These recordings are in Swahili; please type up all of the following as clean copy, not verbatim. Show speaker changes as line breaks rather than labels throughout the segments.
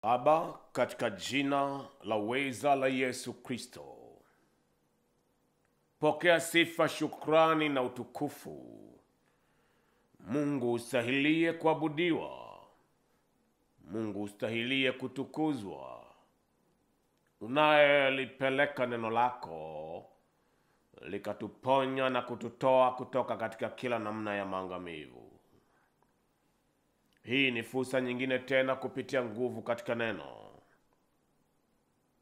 Baba, katika jina la uweza la Yesu Kristo, pokea sifa, shukrani na utukufu. Mungu ustahilie kuabudiwa, Mungu ustahilie kutukuzwa. Unayelipeleka neno lako likatuponya na kututoa kutoka katika kila namna ya maangamivu. Hii ni fursa nyingine tena kupitia nguvu katika neno,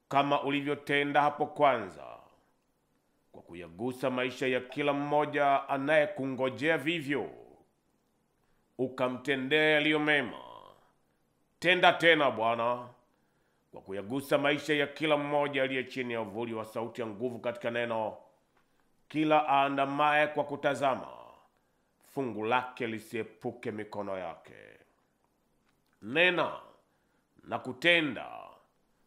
kama ulivyotenda hapo kwanza, kwa kuyagusa maisha ya kila mmoja anayekungojea vivyo, ukamtendea yaliyo mema. Tenda tena Bwana, kwa kuyagusa maisha ya kila mmoja aliye chini ya uvuli wa sauti ya nguvu katika neno, kila aandamaye kwa kutazama, fungu lake lisiepuke mikono yake. Nena na kutenda,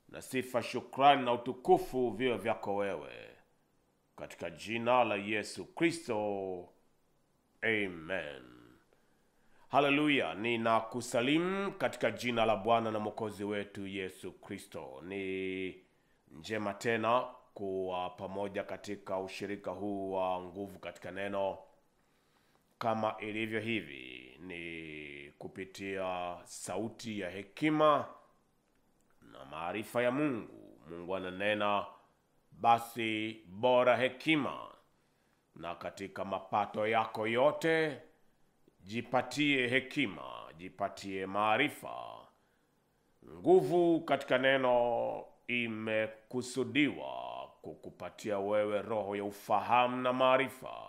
na sifa, shukrani na utukufu viwe vyako wewe, katika jina la Yesu Kristo, amen. Haleluya. Ninakusalimu katika jina la Bwana na Mwokozi wetu Yesu Kristo. Ni njema tena kuwa pamoja katika ushirika huu wa nguvu katika neno. Kama ilivyo hivi, ni kupitia sauti ya hekima na maarifa ya Mungu. Mungu ananena, basi bora hekima, na katika mapato yako yote jipatie hekima, jipatie maarifa. Nguvu katika neno imekusudiwa kukupatia wewe roho ya ufahamu na maarifa,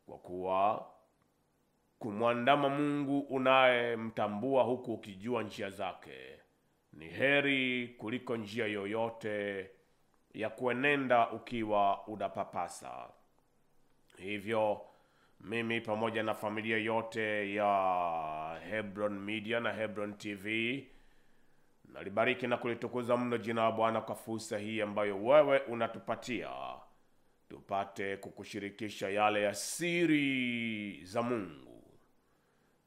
kwa kuwa kumwandama Mungu unayemtambua huku ukijua njia zake ni heri kuliko njia yoyote ya kuenenda ukiwa unapapasa. Hivyo mimi pamoja na familia yote ya Hebron Media na Hebron TV nalibariki na kulitukuza mno jina la Bwana kwa fursa hii ambayo wewe unatupatia tupate kukushirikisha yale ya siri za Mungu.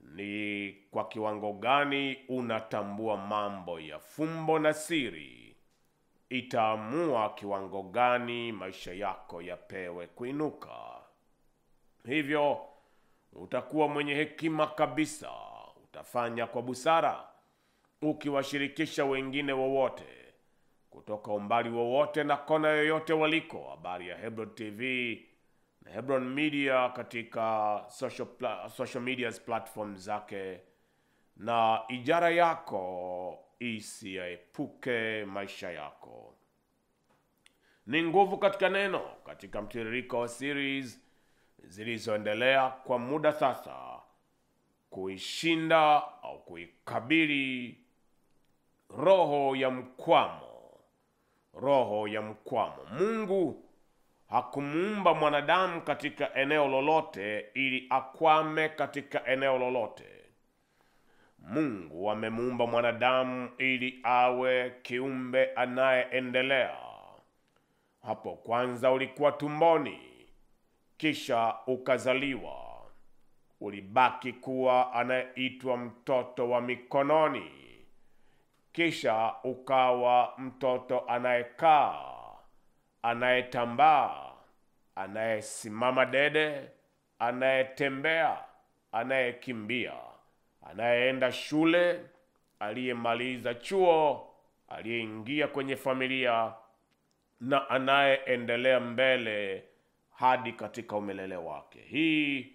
Ni kwa kiwango gani unatambua mambo ya fumbo na siri, itaamua kiwango gani maisha yako yapewe kuinuka. Hivyo utakuwa mwenye hekima kabisa, utafanya kwa busara, ukiwashirikisha wengine wowote kutoka umbali wowote na kona yoyote waliko habari ya Hebron TV na Hebron Media katika social media platform zake, na ijara yako isiyaepuke maisha yako. Ni nguvu katika neno, katika mtiririko wa series zilizoendelea kwa muda sasa, kuishinda au kuikabili roho ya mkwamo. Roho ya mkwamo. Mungu hakumuumba mwanadamu katika eneo lolote ili akwame katika eneo lolote. Mungu amemuumba mwanadamu ili awe kiumbe anayeendelea. Hapo kwanza ulikuwa tumboni, kisha ukazaliwa. Ulibaki kuwa anayeitwa mtoto wa mikononi, kisha ukawa mtoto anayekaa, anayetambaa, anayesimama dede, anayetembea, anayekimbia, anayeenda shule, aliyemaliza chuo, aliyeingia kwenye familia, na anayeendelea mbele hadi katika umelele wake. Hii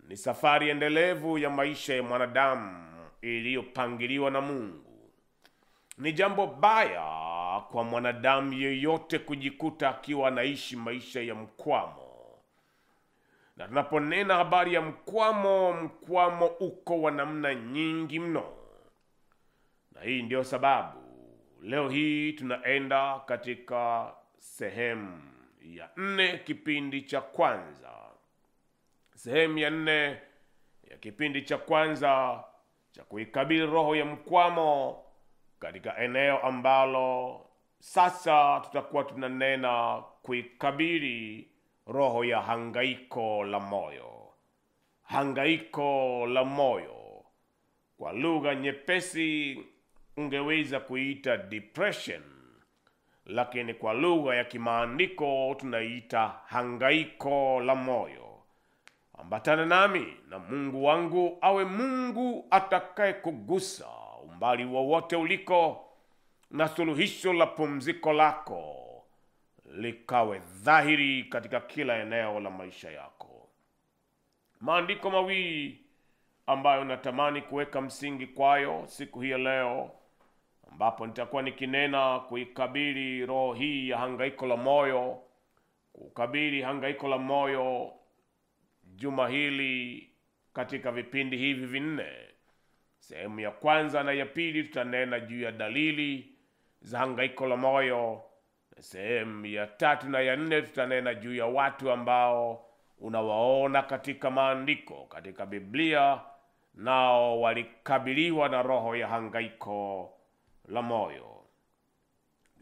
ni safari endelevu ya maisha ya mwanadamu iliyopangiliwa na Mungu. Ni jambo baya kwa mwanadamu yeyote kujikuta akiwa anaishi maisha ya mkwamo. Na tunaponena habari ya mkwamo uko wa namna nyingi mno. Na hii ndio sababu leo hii tunaenda katika sehemu ya 4 kipindi cha kwanza. Sehemu ya 4 ya kipindi cha kwanza cha kuikabili roho ya mkwamo, katika eneo ambalo sasa tutakuwa tunanena kuikabili roho ya hangaiko la moyo. Hangaiko la moyo. Kwa lugha nyepesi ungeweza kuita depression, lakini kwa lugha ya kimaandiko tunaita hangaiko la moyo. Ambatana nami na Mungu wangu awe Mungu atakaye kugusa umbali wowote uliko, na suluhisho la pumziko lako likawe dhahiri katika kila eneo la maisha yako. Maandiko mawili ambayo natamani kuweka msingi kwayo siku hii ya leo, ambapo nitakuwa nikinena kuikabili roho hii ya hangaiko la moyo, kukabili hangaiko la moyo juma hili katika vipindi hivi vinne. Sehemu ya kwanza na ya pili tutanena juu ya dalili za hangaiko la moyo. Sehemu ya tatu na ya nne tutanena juu ya watu ambao unawaona katika maandiko, katika Biblia, nao walikabiliwa na roho ya hangaiko la moyo.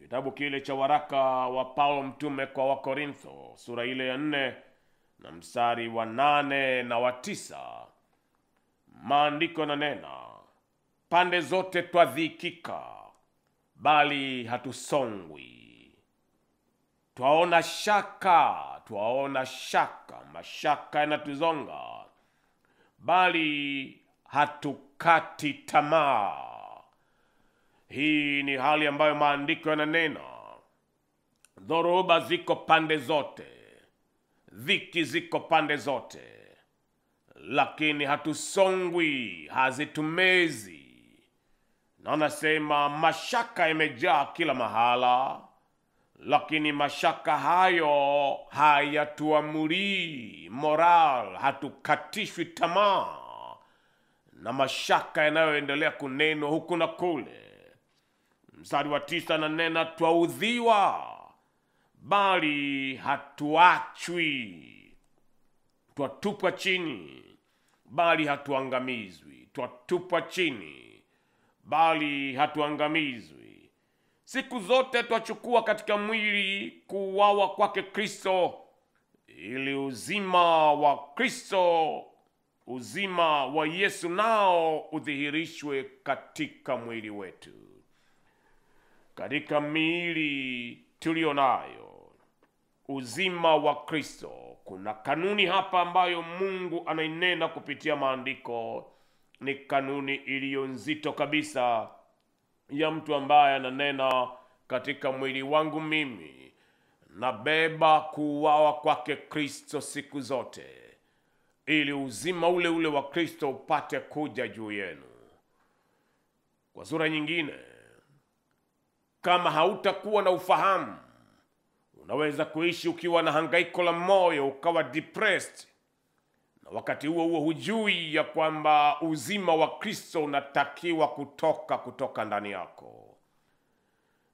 Kitabu kile cha waraka wa Paulo mtume kwa Wakorintho, sura ile ya 4 na mstari wa 8 na wa 9, maandiko yananena, pande zote twadhikika, bali hatusongwi. Twaona shaka, mashaka yanatuzonga, bali hatukati tamaa. Hii ni hali ambayo maandiko yananena. Dhoruba ziko pande zote, dhiki ziko pande zote, lakini hatusongwi, hazitumezi. Na anasema mashaka yamejaa kila mahala, lakini mashaka hayo hayatuamuri moral, hatukatishwi tamaa na mashaka yanayoendelea kunenwa huku na kule. Mstari wa 9 ananena, twaudhiwa bali hatuachwi, twatupwa chini bali hatuangamizwi, twatupwa chini bali hatuangamizwi. Siku zote twachukua katika mwili kuuawa kwake Kristo, ili uzima wa Kristo, uzima wa Yesu nao udhihirishwe katika mwili wetu. Katika miili tulio nayo, uzima wa Kristo, kuna kanuni hapa ambayo Mungu anainena kupitia maandiko. Ni kanuni iliyo nzito kabisa ya mtu ambaye ananena, katika mwili wangu mimi nabeba kuuawa kwake Kristo siku zote, ili uzima ule ule wa Kristo upate kuja juu yenu. Kwa sura nyingine, kama hautakuwa na ufahamu, unaweza kuishi ukiwa na hangaiko la moyo, ukawa depressed, na wakati huo huo hujui ya kwamba uzima wa Kristo unatakiwa kutoka ndani yako.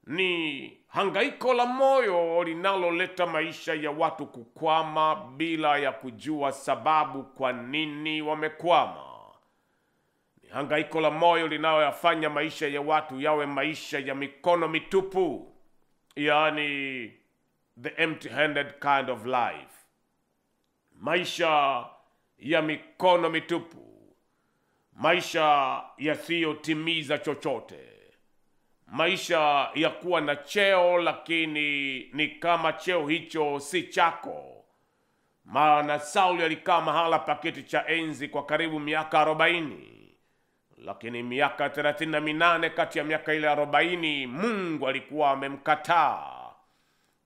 Ni hangaiko la moyo linaloleta maisha ya watu kukwama bila ya kujua sababu kwa nini wamekwama. Ni hangaiko la moyo linaloyafanya maisha ya watu yawe maisha ya mikono mitupu, yani the empty-handed kind of life. Maisha ya mikono mitupu, maisha yasiyotimiza chochote, maisha ya kuwa na cheo lakini ni kama cheo hicho si chako. Maana Sauli alikaa mahala pa kiti cha enzi kwa karibu miaka 40, lakini miaka 38 kati ya miaka ile 40 Mungu alikuwa amemkataa.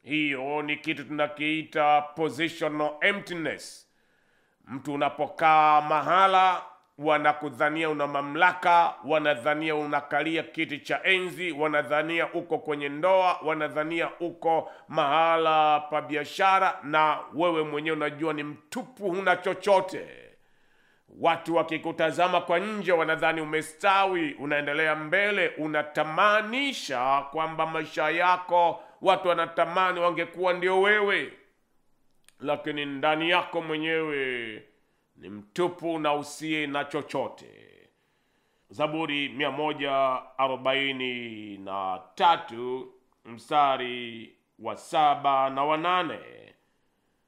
Hiyo ni kitu tunakiita positional emptiness. Mtu unapokaa mahala, wanakudhania una mamlaka, wanadhania unakalia kiti cha enzi, wanadhania uko kwenye ndoa, wanadhania uko mahala pa biashara, na wewe mwenyewe unajua ni mtupu, huna chochote. Watu wakikutazama kwa nje wanadhani umestawi, unaendelea mbele, unatamanisha kwamba maisha yako watu wanatamani wangekuwa ndio wewe, lakini ndani yako mwenyewe ni mtupu na usiye na chochote. Zaburi 143 mstari wa 7 na wa 8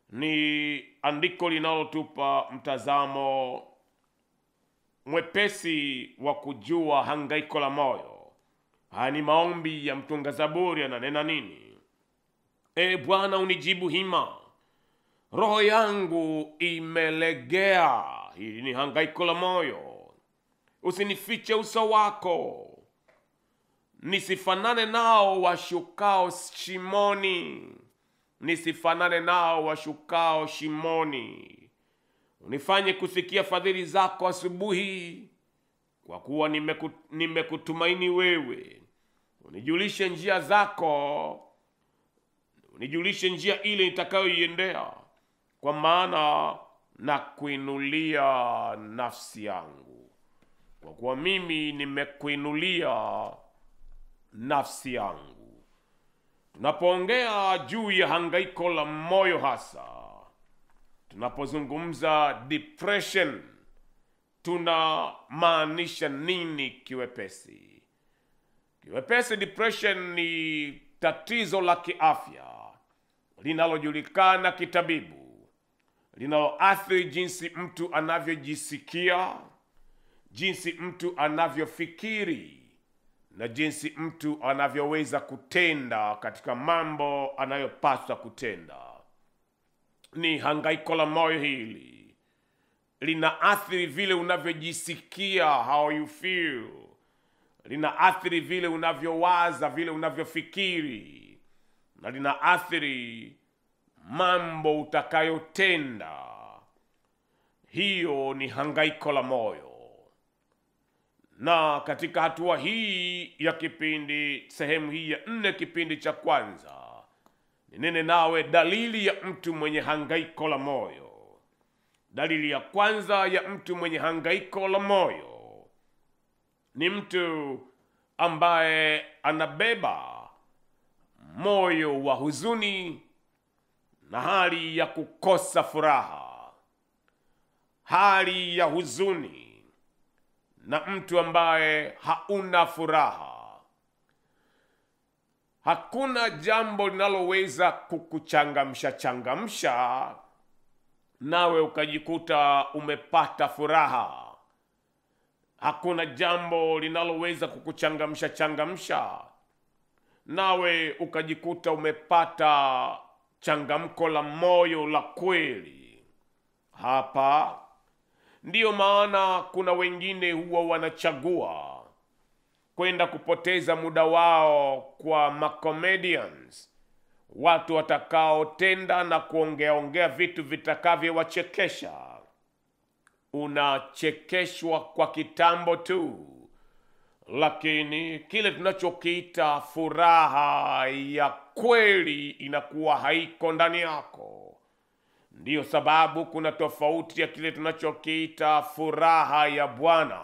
ni andiko linalotupa mtazamo mwepesi wa kujua hangaiko la moyo. Haya ni maombi ya mtunga Zaburi. Ananena nini? E Bwana, unijibu hima, roho yangu imelegea. Hili ni hangaiko la moyo. Usinifiche uso wako, nisifanane nao washukao shimoni. Nisifanane nao washukao shimoni. Unifanye kusikia fadhili zako asubuhi, kwa kuwa nimekutumaini wewe. Unijulishe njia zako, unijulishe njia ile nitakayoiendea, kwa maana na kuinulia nafsi yangu. Kwa kuwa mimi nimekuinulia nafsi yangu. Tunapoongea juu ya hangaiko la moyo, hasa tunapozungumza depression, tunamaanisha nini kiwepesi? Kiwepesi, depression ni tatizo la kiafya linalojulikana kitabibu, linaloathiri jinsi mtu anavyojisikia, jinsi mtu anavyofikiri, na jinsi mtu anavyoweza kutenda katika mambo anayopaswa kutenda. Ni hangaiko la moyo hili. Linaathiri vile unavyojisikia, how you feel. Linaathiri vile unavyowaza, vile unavyofikiri. Na linaathiri mambo utakayotenda. Hiyo ni hangaiko la moyo. Na katika hatua hii ya kipindi, sehemu hii ya 4, kipindi cha kwanza, ninene nawe dalili ya mtu mwenye hangaiko la moyo. Dalili ya kwanza ya mtu mwenye hangaiko la moyo ni mtu ambaye anabeba moyo wa huzuni na hali ya kukosa furaha. Hali ya huzuni na mtu ambaye hauna furaha. Hakuna jambo linaloweza kukuchangamsha nawe ukajikuta umepata furaha. Hakuna jambo linaloweza kukuchangamsha nawe ukajikuta umepata changamko la moyo la kweli. Hapa ndiyo maana kuna wengine huwa wanachagua kwenda kupoteza muda wao kwa macomedians, watu watakaotenda na kuongea vitu vitakavyowachekesha. Unachekeshwa kwa kitambo tu, lakini kile tunachokiita furaha ya kweli inakuwa haiko ndani yako. Ndiyo sababu kuna tofauti ya kile tunachokiita furaha ya Bwana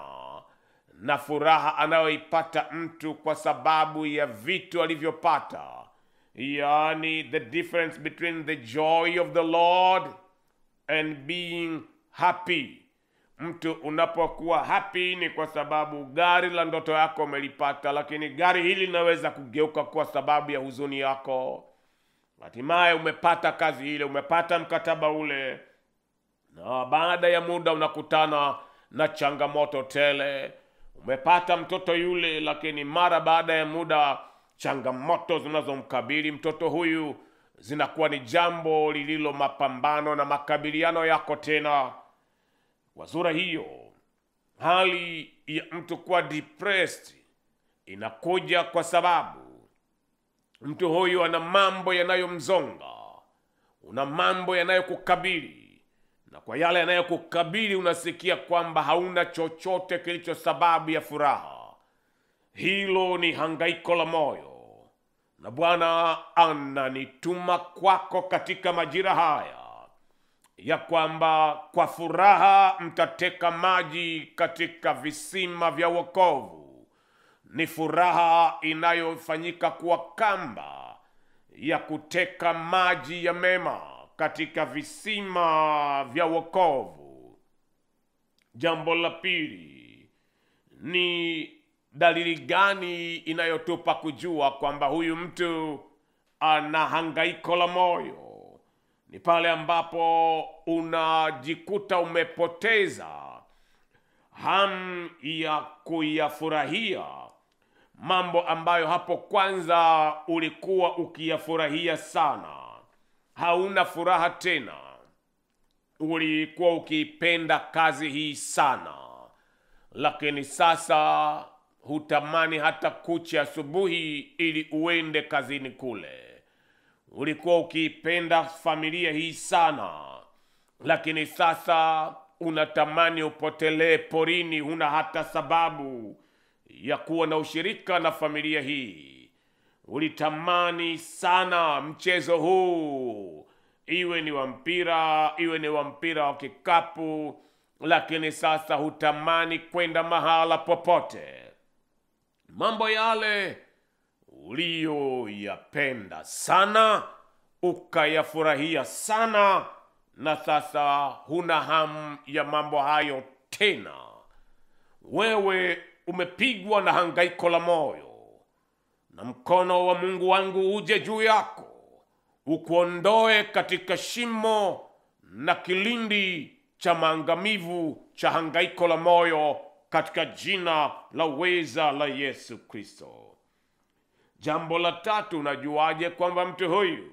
na furaha anayoipata mtu kwa sababu ya vitu alivyopata. Yani, the difference between the joy of the Lord and being happy. Mtu unapokuwa happy ni kwa sababu gari la ndoto yako umelipata, lakini gari hili linaweza kugeuka kwa sababu ya huzuni yako. Hatimaye umepata kazi ile, umepata mkataba ule, na baada ya muda unakutana na changamoto tele. Umepata mtoto yule, lakini mara baada ya muda changamoto zinazomkabili mtoto huyu zinakuwa ni jambo lililo mapambano na makabiliano yako tena. Kwa sura hiyo, hali ya mtu kuwa depressed inakuja kwa sababu mtu huyu ana mambo yanayomzonga, una mambo yanayokukabili, na kwa yale yanayokukabili unasikia kwamba hauna chochote kilicho sababu ya furaha. Hilo ni hangaiko la moyo, na Bwana ananituma kwako katika majira haya ya kwamba kwa furaha mtateka maji katika visima vya wokovu. Ni furaha inayofanyika kuwa kamba ya kuteka maji ya mema katika visima vya wokovu. Jambo la pili, ni dalili gani inayotupa kujua kwamba huyu mtu ana hangaiko la moyo? Ni pale ambapo unajikuta umepoteza hamu ya kuyafurahia mambo ambayo hapo kwanza ulikuwa ukiyafurahia sana, hauna furaha tena. Ulikuwa ukiipenda kazi hii sana, lakini sasa hutamani hata kucha asubuhi ili uende kazini kule. Ulikuwa ukiipenda familia hii sana, lakini sasa unatamani upotelee porini, huna hata sababu ya kuwa na ushirika na familia hii. Ulitamani sana mchezo huu, iwe ni wa mpira, iwe ni wa mpira wa kikapu, lakini sasa hutamani kwenda mahala popote. Mambo yale uliyoyapenda sana, ukayafurahia sana, na sasa huna hamu ya mambo hayo tena. Wewe umepigwa na hangaiko la moyo, na mkono wa Mungu wangu uje juu yako, ukuondoe katika shimo na kilindi cha maangamivu cha hangaiko la moyo, katika jina la uweza la Yesu Kristo. Jambo la tatu, unajuaje kwamba mtu huyu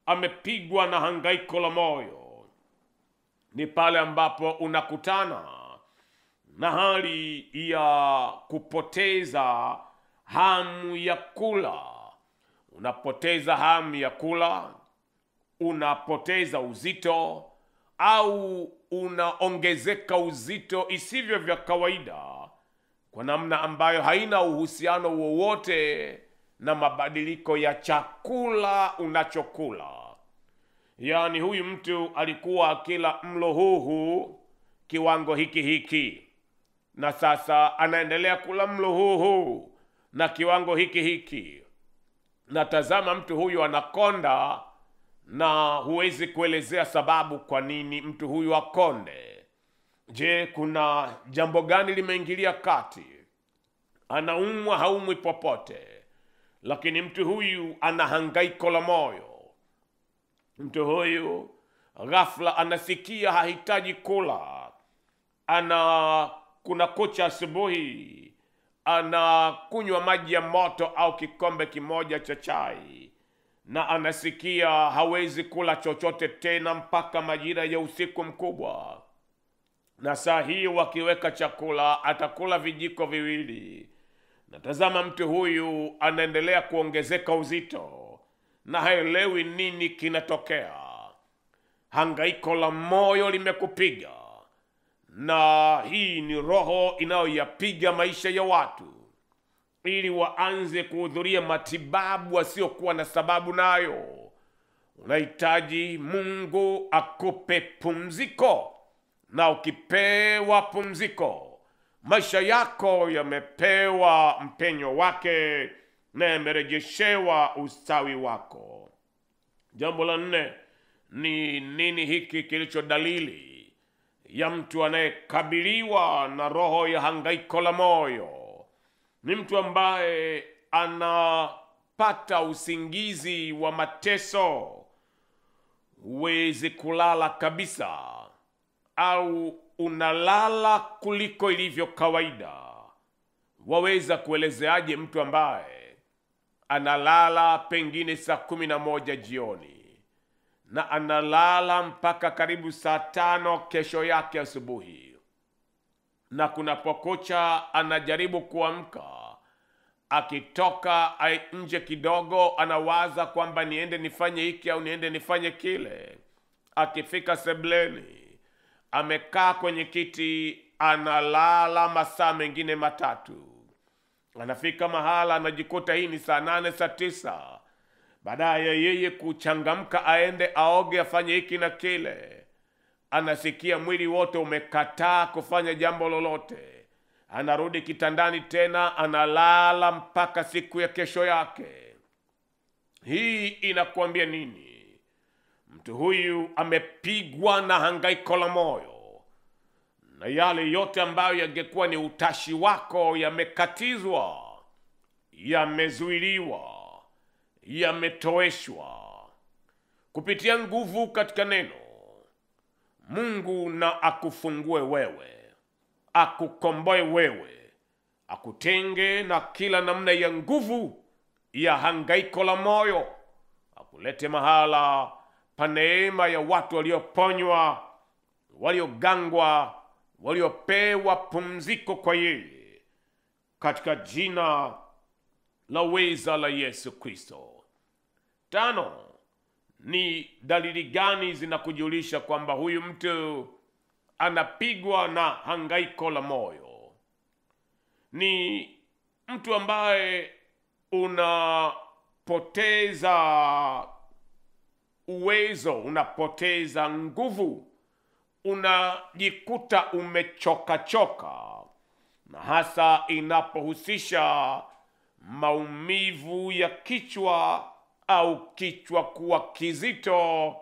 amepigwa na hangaiko la moyo? Ni pale ambapo unakutana na hali ya kupoteza hamu ya kula. Unapoteza hamu ya kula, unapoteza uzito, au unaongezeka uzito isivyo vya kawaida, kwa namna ambayo haina uhusiano wowote na mabadiliko ya chakula unachokula. Yaani huyu mtu alikuwa akila mlo huu kiwango hiki, na sasa anaendelea kula mlo huu na kiwango hiki. Na tazama, mtu huyu anakonda, na huwezi kuelezea sababu kwa nini mtu huyu akonde. Je, kuna jambo gani limeingilia kati? Anaumwa, haumwi popote, lakini mtu huyu ana hangaiko la moyo. Mtu huyu ghafla anasikia hahitaji kula, kuna kucha asubuhi, anakunywa maji ya moto au kikombe kimoja cha chai, na anasikia hawezi kula chochote tena mpaka majira ya usiku mkubwa. Na saa hii wakiweka chakula, atakula vijiko viwili. Na tazama, mtu huyu anaendelea kuongezeka uzito, na haelewi nini kinatokea. Hangaiko la moyo limekupiga, na hii ni roho inayoyapiga maisha ya watu ili waanze kuhudhuria matibabu wasiokuwa na sababu nayo. Unahitaji Mungu akupe pumziko, na ukipewa pumziko, maisha yako yamepewa mpenyo wake na yamerejeshewa ustawi wako. Jambo la 4 ni nini hiki kilicho dalili ya mtu anayekabiliwa na roho ya hangaiko la moyo? Ni mtu ambaye anapata usingizi wa mateso, huwezi kulala kabisa, au unalala kuliko ilivyo kawaida. Waweza kuelezeaje mtu ambaye analala pengine saa 11 jioni na analala mpaka karibu saa 5 kesho yake asubuhi, na kunapokucha anajaribu kuamka, akitoka nje kidogo anawaza kwamba niende nifanye hiki au niende nifanye kile. Akifika sebleni, amekaa kwenye kiti, analala masaa mengine 3. Anafika mahala anajikuta hii ni saa 8, saa 9. Baadaye yeye kuchangamka aende aoge, afanye hiki na kile, anasikia mwili wote umekataa kufanya jambo lolote. Anarudi kitandani tena, analala mpaka siku ya kesho yake. Hii inakuambia nini? Mtu huyu amepigwa na hangaiko la moyo, na yale yote ambayo yangekuwa ni utashi wako yamekatizwa, yamezuiliwa, yametoeshwa kupitia nguvu katika neno. Mungu na akufungue wewe, akukomboe wewe, akutenge na kila namna ya nguvu ya hangaiko la moyo, akulete mahala pa neema ya watu walioponywa, waliogangwa, waliopewa pumziko kwa yeye, katika jina la uweza la Yesu Kristo. 5, ni dalili gani zinakujulisha kwamba huyu mtu anapigwa na hangaiko la moyo? Ni mtu ambaye unapoteza uwezo, unapoteza nguvu, unajikuta umechoka, na hasa inapohusisha maumivu ya kichwa au kichwa kuwa kizito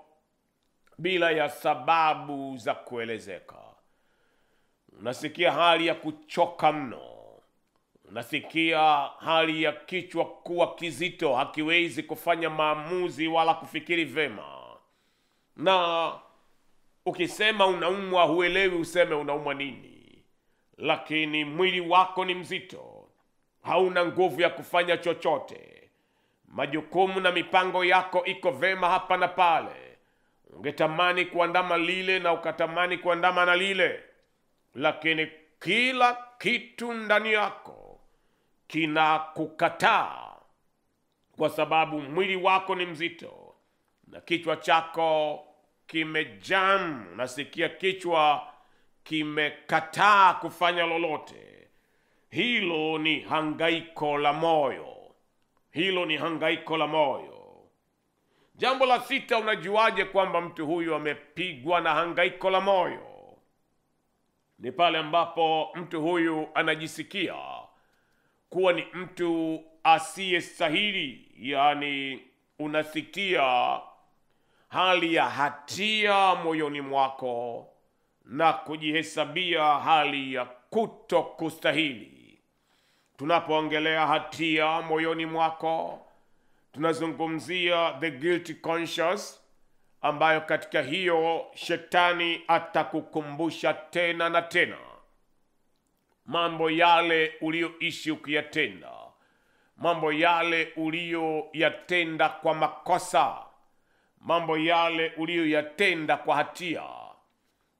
bila ya sababu za kuelezeka. Unasikia hali ya kuchoka mno, unasikia hali ya kichwa kuwa kizito, hakiwezi kufanya maamuzi wala kufikiri vema, na ukisema unaumwa huelewi useme unaumwa nini, lakini mwili wako ni mzito, hauna nguvu ya kufanya chochote, majukumu na mipango yako iko vema hapa na pale, ungetamani kuandama lile na ukatamani kuandama na lile, lakini kila kitu ndani yako kina kukataa, kwa sababu mwili wako ni mzito na kichwa chako kimejam. Unasikia kichwa kimekataa kufanya lolote. Hilo ni hangaiko la moyo. Hilo ni hangaiko la moyo. Jambo la 6, unajuaje kwamba mtu huyu amepigwa na hangaiko la moyo? Ni pale ambapo mtu huyu anajisikia kuwa ni mtu asiyestahili, yani unasikia hali ya hatia moyoni mwako na kujihesabia hali ya kutokustahili. Tunapoongelea hatia moyoni mwako, tunazungumzia the guilty conscience, ambayo katika hiyo shetani atakukumbusha tena na tena mambo yale ulioishi ukiyatenda, mambo yale ulioyatenda kwa makosa, mambo yale ulioyatenda kwa hatia,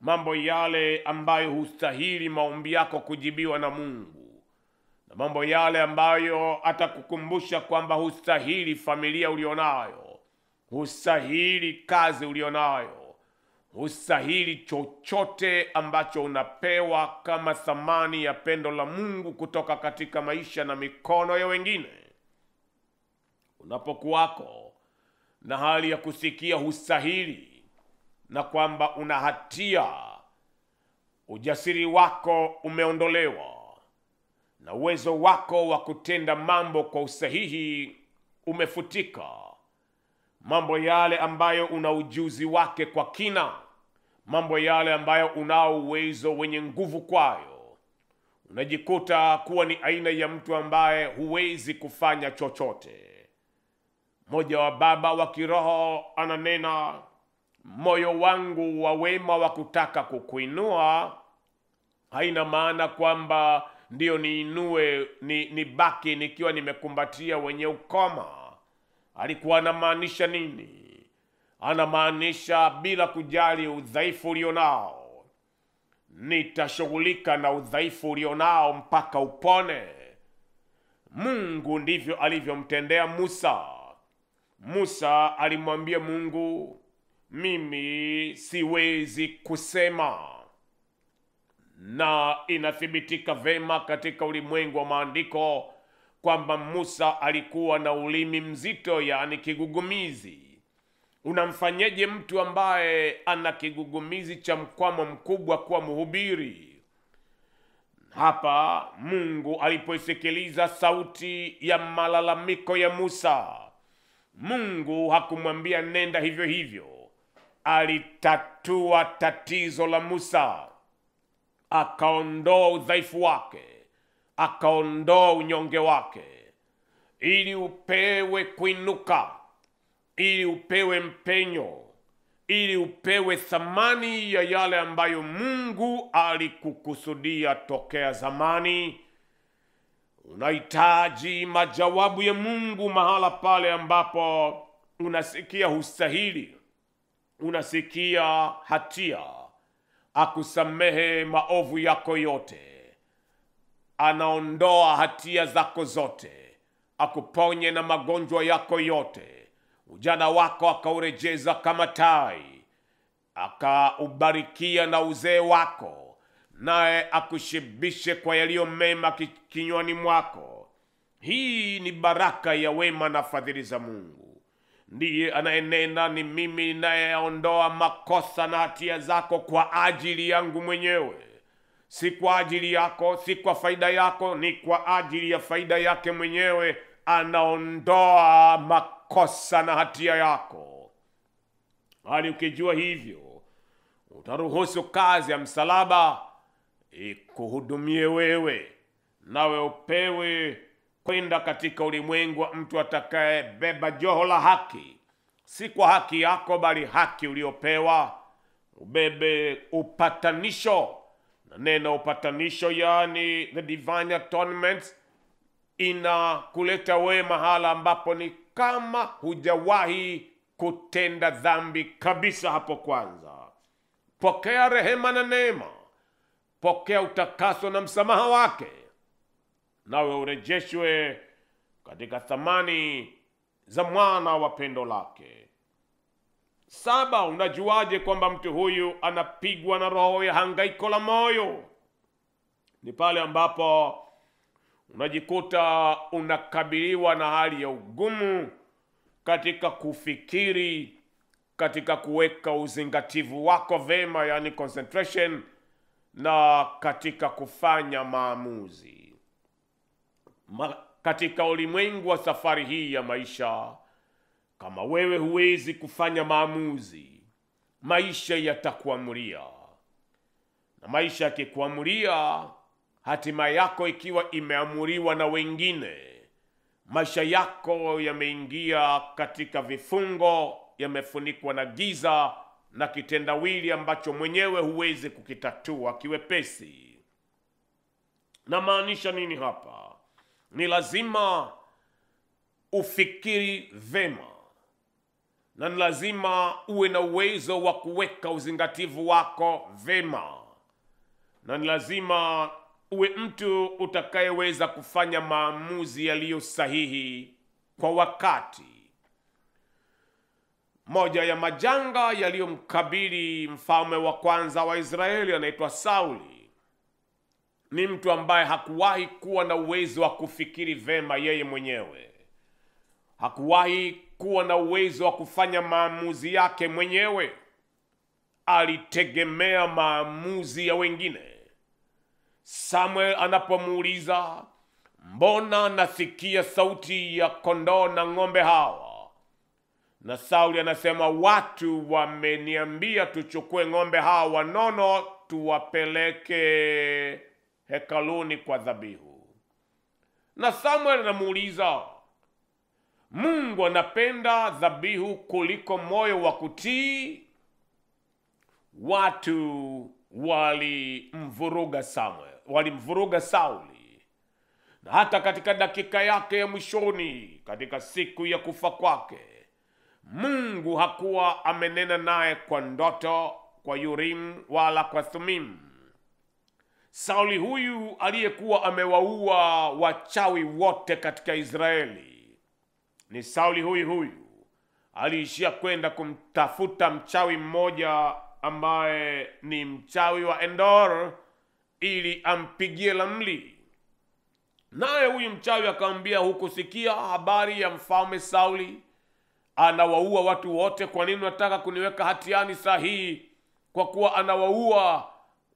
mambo yale ambayo hustahili maombi yako kujibiwa na Mungu, na mambo yale ambayo atakukumbusha kwamba hustahili familia ulionayo, hustahili kazi ulionayo, hustahili chochote ambacho unapewa kama thamani ya pendo la Mungu kutoka katika maisha na mikono ya wengine. Unapokuwako na hali ya kusikia hustahili na kwamba una hatia, ujasiri wako umeondolewa na uwezo wako wa kutenda mambo kwa usahihi umefutika. Mambo yale ambayo una ujuzi wake kwa kina, mambo yale ambayo unao uwezo wenye nguvu kwayo, unajikuta kuwa ni aina ya mtu ambaye huwezi kufanya chochote. Mmoja wa baba wa kiroho ananena, moyo wangu wa wema wa kutaka kukuinua, haina maana kwamba ndio niinue nibaki nikiwa nimekumbatia wenye ukoma. Alikuwa anamaanisha nini? Anamaanisha bila kujali udhaifu ulionao, nitashughulika na udhaifu ulionao mpaka upone. Mungu ndivyo alivyomtendea Musa. Musa alimwambia Mungu, mimi siwezi kusema. Na inathibitika vema katika ulimwengu wa maandiko kwamba Musa alikuwa na ulimi mzito, yani kigugumizi. Unamfanyeje mtu ambaye ana kigugumizi cha mkwamo mkubwa kuwa mhubiri? Hapa Mungu alipoisikiliza sauti ya malalamiko ya Musa, Mungu hakumwambia nenda hivyo hivyo. Alitatua tatizo la Musa, akaondoa udhaifu wake, akaondoa unyonge wake, ili upewe kuinuka, ili upewe mpenyo, ili upewe thamani ya yale ambayo Mungu alikukusudia tokea zamani. unahitaji majawabu ya Mungu mahala pale ambapo unasikia hustahili, unasikia hatia, akusamehe maovu yako yote, anaondoa hatia zako zote, akuponye na magonjwa yako yote, ujana wako akaurejeza kama tai, akaubarikia na uzee wako, naye akushibishe kwa yaliyo mema kinywani mwako. Hii ni baraka ya wema na fadhili za Mungu. Ndiye anayenena, ni mimi ninayeondoa makosa na hatia zako kwa ajili yangu mwenyewe. Si kwa ajili yako, si kwa faida yako, ni kwa ajili ya faida yake mwenyewe. Anaondoa makosa na hatia yako. Hali ukijua hivyo, utaruhusu kazi ya msalaba ikuhudumie wewe, nawe upewe kwenda katika ulimwengu wa mtu atakayebeba joho la haki. Si kwa haki yako, bali haki uliopewa. Ubebe upatanisho. Na neno upatanisho, yani the divine atonement, inakuleta wewe mahala ambapo ni kama hujawahi kutenda dhambi kabisa hapo kwanza. Pokea rehema na neema, pokea utakaso na msamaha wake, nawe urejeshwe katika thamani za mwana wa pendo lake. 7, unajuaje kwamba mtu huyu anapigwa na roho ya hangaiko la moyo? Ni pale ambapo unajikuta unakabiliwa na hali ya ugumu katika kufikiri, katika kuweka uzingativu wako vema, yani concentration, na katika kufanya maamuzi. Katika ulimwengu wa safari hii ya maisha, kama wewe huwezi kufanya maamuzi, maisha yatakuamulia. Na maisha yakikuamulia, hatima yako ikiwa imeamuriwa na wengine, maisha yako yameingia katika vifungo, yamefunikwa na giza na kitendawili ambacho mwenyewe huwezi kukitatua kiwepesi. Na maanisha nini hapa? Ni lazima ufikiri vema, na ni lazima uwe na uwezo wa kuweka uzingativu wako vema, na ni lazima uwe mtu utakayeweza kufanya maamuzi yaliyo sahihi kwa wakati. Moja ya majanga yaliyomkabili mfalme wa kwanza wa Israeli anaitwa Sauli. Ni mtu ambaye hakuwahi kuwa na uwezo wa kufikiri vema yeye mwenyewe. Hakuwahi kuwa na uwezo wa kufanya maamuzi yake mwenyewe. Alitegemea maamuzi ya wengine. Samuel anapomuuliza, mbona nasikia sauti ya kondoo na ng'ombe hawa? Na Sauli anasema, watu wameniambia tuchukue ng'ombe hawa wanono tuwapeleke hekaluni kwa dhabihu. Na Samuel anamuuliza, Mungu anapenda dhabihu kuliko moyo wa kutii? Watu walimvuruga Sauli. Na hata katika dakika yake ya mwishoni, katika siku ya kufa kwake, Mungu hakuwa amenena naye kwa ndoto, kwa Urim wala kwa Thumim. Sauli huyu aliyekuwa amewaua wachawi wote katika Israeli, ni Sauli huyu aliishia kwenda kumtafuta mchawi mmoja ambaye ni mchawi wa Endor ili ampigie ramli. Naye huyu mchawi akamwambia, hukusikia habari ya mfalme Sauli anawaua watu wote? Kwa nini unataka kuniweka hatiani saa hii kwa kuwa anawaua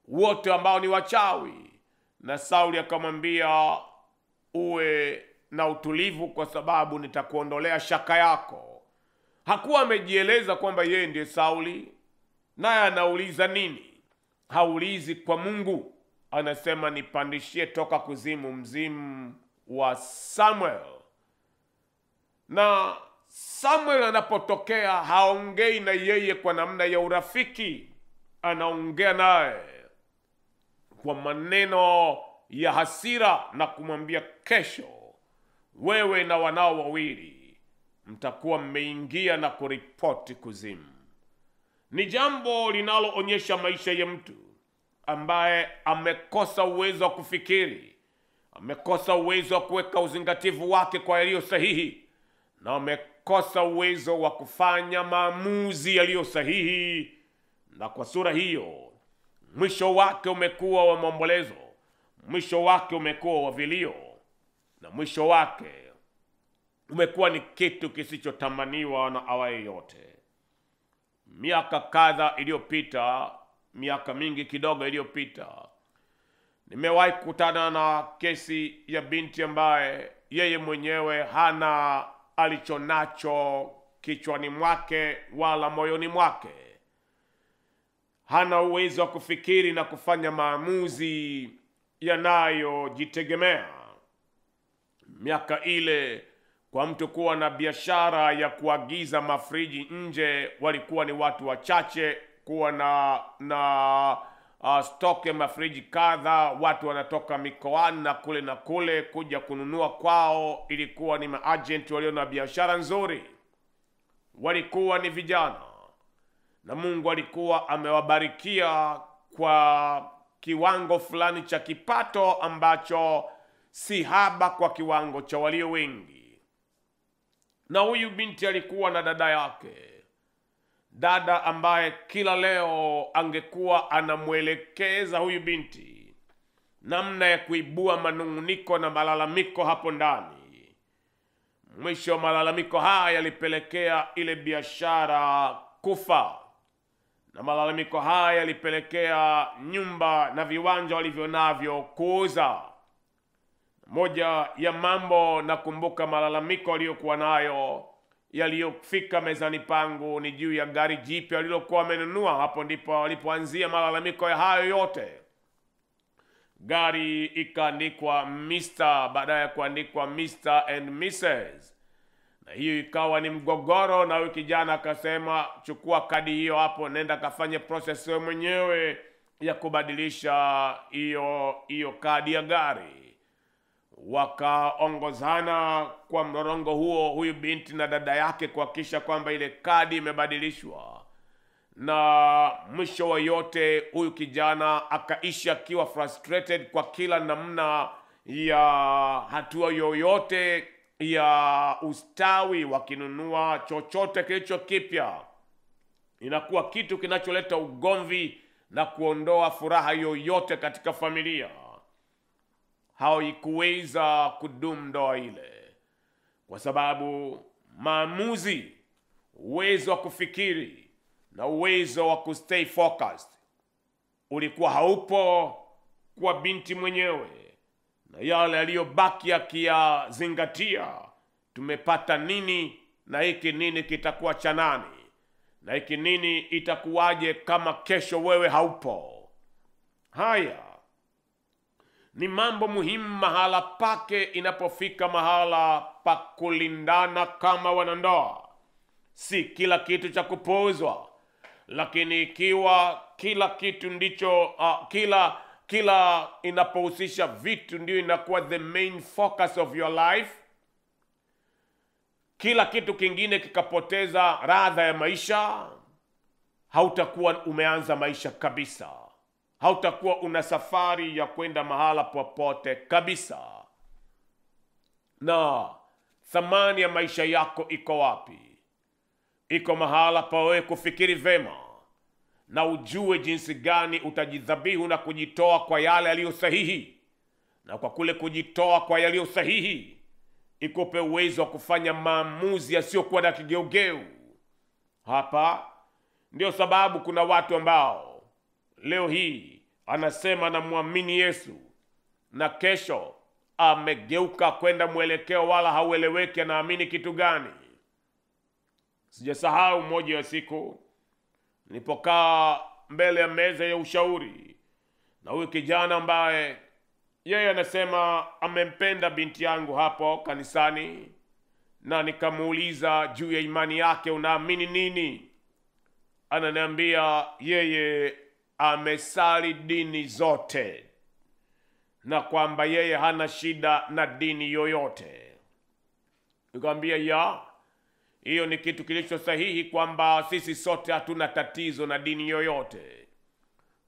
wote ambao ni wachawi? Na Sauli akamwambia, uwe na utulivu kwa sababu nitakuondolea shaka yako. Hakuwa amejieleza kwamba yeye ndiye Sauli. Naye anauliza nini? Haulizi kwa Mungu. Anasema, nipandishie toka kuzimu mzimu wa Samuel. Na Samuel anapotokea haongei na yeye kwa namna ya urafiki. Anaongea naye kwa maneno ya hasira na kumwambia, kesho wewe na wanao wawili mtakuwa mmeingia na kuripoti kuzimu. Ni jambo linaloonyesha maisha ya mtu ambaye amekosa uwezo wa kufikiri, amekosa uwezo wa kuweka uzingativu wake kwa yaliyo sahihi, na amekosa uwezo wa kufanya maamuzi yaliyo sahihi. Na kwa sura hiyo, mwisho wake umekuwa wa maombolezo, mwisho wake umekuwa wa vilio, na mwisho wake umekuwa ni kitu kisichotamaniwa na awaye yote. Miaka kadha iliyopita, miaka mingi kidogo iliyopita, nimewahi kukutana na kesi ya binti ambaye yeye mwenyewe hana alichonacho kichwani mwake wala moyoni mwake. Hana uwezo wa kufikiri na kufanya maamuzi yanayojitegemea. Miaka ile, kwa mtu kuwa na biashara ya kuagiza mafriji nje, walikuwa ni watu wachache. Kuwa na stock ya mafriji kadha, watu wanatoka mikoani na kule kuja kununua kwao. Ilikuwa ni maagenti walio na biashara nzuri, walikuwa ni vijana, na Mungu alikuwa amewabarikia kwa kiwango fulani cha kipato ambacho si haba kwa kiwango cha walio wengi. Na huyu binti alikuwa na dada yake, dada ambaye kila leo angekuwa anamwelekeza huyu binti namna ya kuibua manunguniko na malalamiko hapo ndani. Mwisho wa malalamiko haya yalipelekea ile biashara kufa, na malalamiko haya yalipelekea nyumba na viwanja walivyo navyo kuuza. Moja ya mambo nakumbuka malalamiko aliyokuwa nayo yaliyofika mezani pangu ni juu ya gari jipya alilokuwa amenunua. Hapo ndipo walipoanzia malalamiko ya hayo yote. Gari ikaandikwa Mr. baada ya kuandikwa Mr. and Mrs. Na hiyo ikawa ni mgogoro, na huyu kijana akasema, chukua kadi hiyo hapo, nenda kafanye process wewe mwenyewe ya kubadilisha hiyo kadi ya gari. Wakaongozana kwa mrorongo huo, huyu binti na dada yake, kuhakikisha kwamba ile kadi imebadilishwa. Na mwisho wa yote, huyu kijana akaishi akiwa frustrated kwa kila namna ya hatua yoyote ya ustawi. Wakinunua chochote kilicho kipya, inakuwa kitu kinacholeta ugomvi na kuondoa furaha yoyote katika familia. Haikuweza kudumu ndoa ile, kwa sababu maamuzi, uwezo wa kufikiri na uwezo wa kustay focused ulikuwa haupo kwa binti mwenyewe. Na yale aliyobaki akiyazingatia, tumepata nini na hiki nini kitakuwa cha nani, na hiki nini itakuwaje kama kesho wewe haupo. Haya ni mambo muhimu mahala pake inapofika mahala pa kulindana kama wanandoa. Si kila kitu cha kupuuzwa, lakini ikiwa kila kitu ndicho kila inapohusisha vitu ndio inakuwa the main focus of your life, kila kitu kingine kikapoteza radha ya maisha, hautakuwa umeanza maisha kabisa. Hautakuwa una safari ya kwenda mahala popote kabisa. Na thamani ya maisha yako iko wapi? Iko mahala pa wewe kufikiri vema na ujue jinsi gani utajidhabihu na kujitoa kwa yale yaliyo sahihi. Na kwa kule kujitoa kwa yaliyo sahihi, ikupe uwezo wa kufanya maamuzi yasiyokuwa na kigeugeu. Hapa ndio sababu kuna watu ambao leo hii anasema anamwamini Yesu, na kesho amegeuka kwenda mwelekeo wala haueleweki anaamini kitu gani. Sijasahau moja ya siku nilipokaa mbele ya meza ya ushauri na huyu kijana ambaye yeye anasema amempenda binti yangu hapo kanisani, na nikamuuliza juu ya imani yake, unaamini nini? Ananiambia yeye amesali dini zote na kwamba yeye hana shida na dini yoyote. Nikamwambia hiyo ni kitu kilicho sahihi, kwamba sisi sote hatuna tatizo na dini yoyote.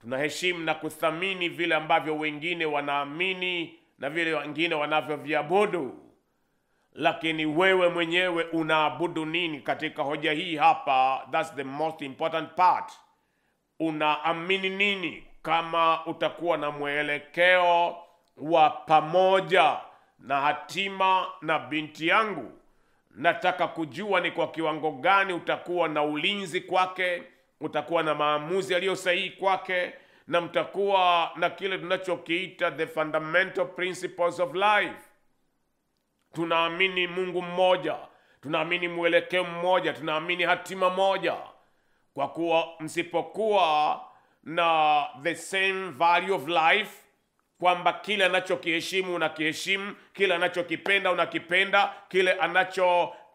Tunaheshimu na kuthamini vile ambavyo wengine wanaamini na vile wengine wanavyoviabudu. Lakini wewe mwenyewe unaabudu nini katika hoja hii hapa? That's the most important part. Unaamini nini? Kama utakuwa na mwelekeo wa pamoja na hatima na binti yangu, nataka kujua ni kwa kiwango gani utakuwa na ulinzi kwake, utakuwa na maamuzi yaliyo sahihi kwake, na mtakuwa na kile tunachokiita the fundamental principles of life. Tunaamini Mungu mmoja, tunaamini mwelekeo mmoja, tunaamini hatima moja. Kwa kuwa msipokuwa na the same value of life, kwamba kile anachokiheshimu unakiheshimu, kile anachokipenda unakipenda, kile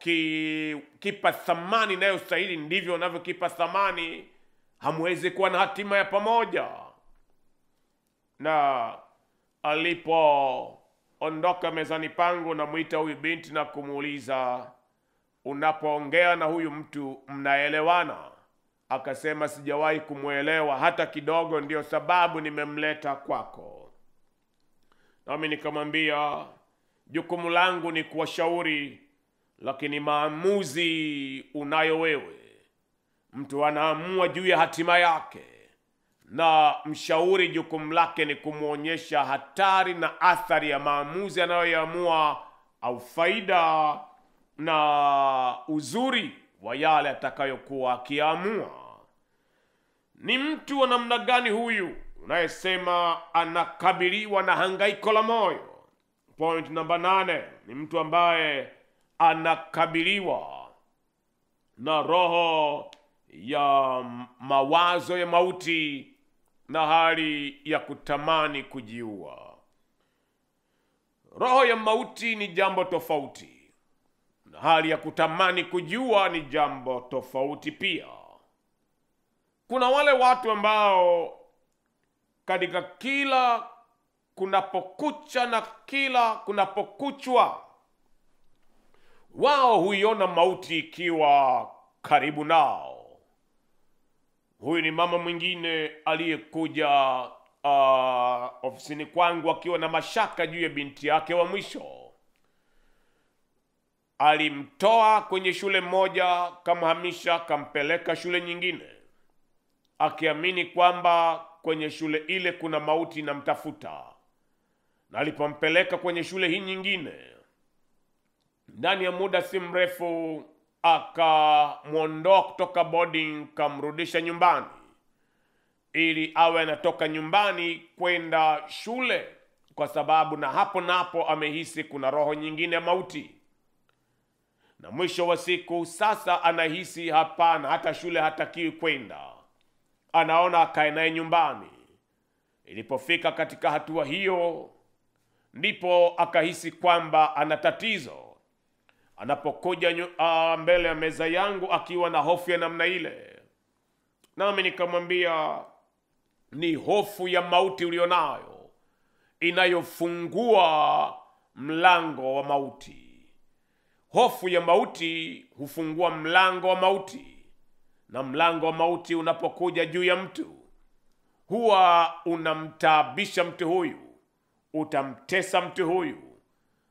anachokipa thamani inayostahili ndivyo unavyokipa thamani, hamwezi kuwa na hatima ya pamoja. Na alipoondoka mezani pangu, namuita huyu binti na kumuuliza, unapoongea na huyu mtu mnaelewana? Akasema, sijawahi kumuelewa hata kidogo, ndio sababu nimemleta kwako. Nami nikamwambia, jukumu langu ni kuwashauri, lakini maamuzi unayo wewe. Mtu anaamua juu ya hatima yake, na mshauri jukumu lake ni kumuonyesha hatari na athari ya maamuzi anayoyaamua, au faida na uzuri wa yale atakayokuwa akiamua. Ni mtu wa namna gani huyu unayesema anakabiliwa na hangaiko la moyo? Point number 8, ni mtu ambaye anakabiliwa na roho ya mawazo ya mauti na hali ya kutamani kujiua. Roho ya mauti ni jambo tofauti, na hali ya kutamani kujiua ni jambo tofauti pia. Kuna wale watu ambao katika kila kunapokucha na kila kunapokuchwa, wao huiona mauti ikiwa karibu nao. Huyu ni mama mwingine aliyekuja ofisini kwangu akiwa na mashaka juu ya binti yake wa mwisho. Alimtoa kwenye shule moja, kamhamisha, kampeleka shule nyingine, akiamini kwamba kwenye shule ile kuna mauti inamtafuta. Na alipompeleka kwenye shule hii nyingine, ndani ya muda si mrefu akamwondoa kutoka boarding, kamrudisha nyumbani, ili awe anatoka nyumbani kwenda shule, kwa sababu na hapo amehisi kuna roho nyingine ya mauti. Na mwisho wa siku sasa anahisi hapana, hata shule hatakiwi kwenda, anaona akae naye nyumbani. Ilipofika katika hatua hiyo, ndipo akahisi kwamba ana tatizo. Anapokuja mbele ya meza yangu akiwa na hofu ya namna ile, nami nikamwambia, ni hofu ya mauti ulionayo inayofungua mlango wa mauti. Hofu ya mauti hufungua mlango wa mauti, na mlango wa mauti unapokuja juu ya mtu, huwa unamtaabisha mtu huyu, utamtesa mtu huyu,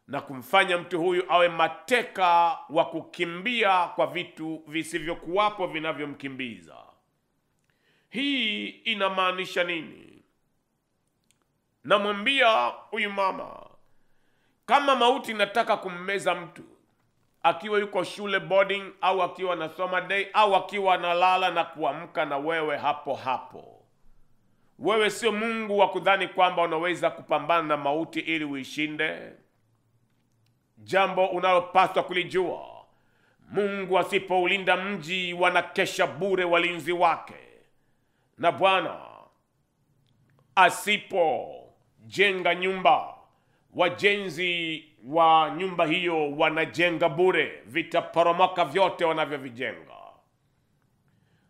na kumfanya mtu huyu awe mateka wa kukimbia kwa vitu visivyokuwapo vinavyomkimbiza. Hii inamaanisha nini? Namwambia huyu mama, kama mauti inataka kummeza mtu, akiwa yuko shule boarding, au akiwa anasoma day, au akiwa analala na kuamka na wewe hapo hapo, wewe sio Mungu wa kudhani kwamba unaweza kupambana na mauti ili uishinde. Jambo unalopaswa kulijua, Mungu asipoulinda mji wanakesha bure walinzi wake, na Bwana asipojenga nyumba, wajenzi wa nyumba hiyo wanajenga bure, vitaporomoka vyote wanavyovijenga.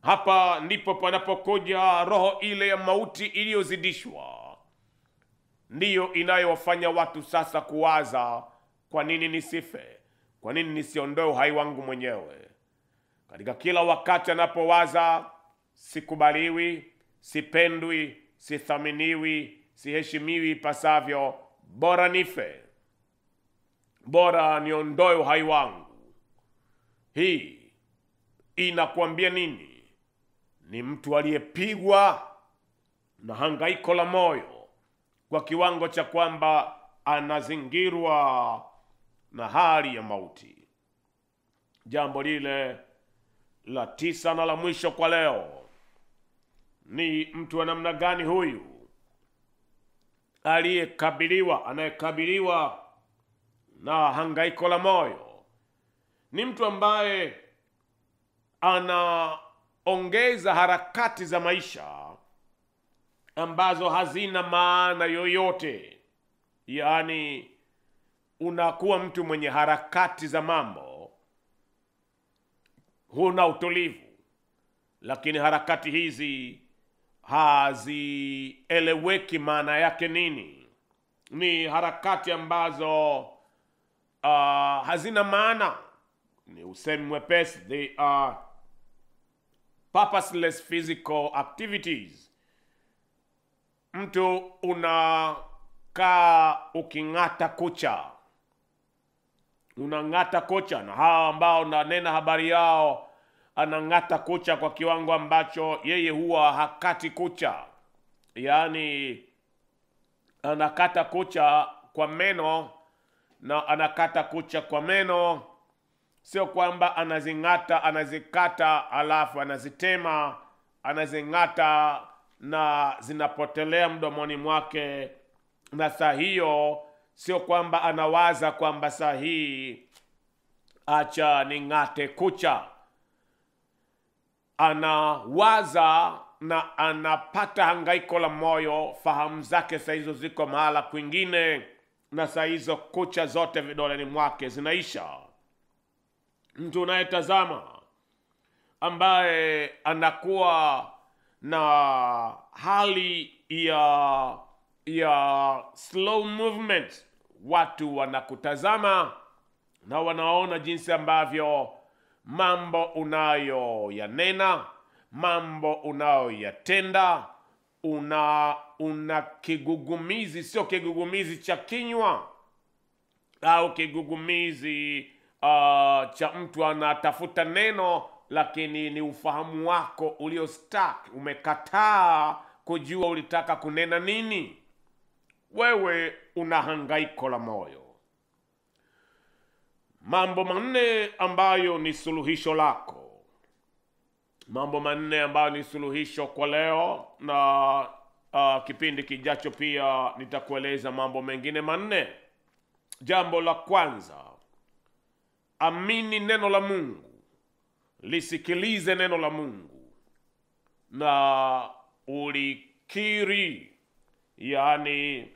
Hapa ndipo panapokuja roho ile ya mauti iliyozidishwa. ndiyo inayowafanya watu sasa kuwaza, kwa nini nisife? Kwa nini nisiondoe uhai wangu mwenyewe? Katika kila wakati anapowaza, sikubaliwi, sipendwi, sithaminiwi, siheshimiwi ipasavyo, bora nife, bora niondoe uhai wangu. Hii inakuambia nini? Ni mtu aliyepigwa na hangaiko la moyo kwa kiwango cha kwamba anazingirwa na hali ya mauti. Jambo lile la 9 na la mwisho kwa leo ni mtu wa namna gani huyu anayekabiliwa na hangaiko la moyo? Ni mtu ambaye anaongeza harakati za maisha ambazo hazina maana yoyote. Yaani unakuwa mtu mwenye harakati za mambo, huna utulivu, lakini harakati hizi hazieleweki maana yake nini. Ni harakati ambazo hazina maana. Ni usemi mwepesi, they are purposeless physical activities. Mtu unakaa uking'ata kucha, unang'ata kucha, na hawa ambao nanena habari yao anang'ata kucha kwa kiwango ambacho yeye huwa hakati kucha. Yaani anakata kucha kwa meno, na anakata kucha kwa meno, sio kwamba anazing'ata, anazikata alafu anazitema, anazing'ata na zinapotelea mdomoni mwake. Na saa hiyo sio kwamba anawaza kwamba saa hii acha ning'ate kucha. Anawaza na anapata hangaiko la moyo, fahamu zake saa hizo ziko mahala kwingine, na saa hizo kucha zote vidoleni mwake zinaisha. Mtu unayetazama ambaye anakuwa na hali ya slow movement, watu wanakutazama na wanaona jinsi ambavyo mambo unayoyanena, mambo unayoyatenda, una kigugumizi, sio kigugumizi cha kinywa au kigugumizi cha mtu anatafuta neno, lakini ni ufahamu wako ulio stuck. Umekataa kujua ulitaka kunena nini. Wewe una hangaiko la moyo. Mambo manne ambayo ni suluhisho lako. Mambo manne ambayo ni suluhisho kwa leo, na kipindi kijacho pia nitakueleza mambo mengine manne. Jambo la kwanza, amini neno la Mungu. Lisikilize neno la Mungu na ulikiri, yani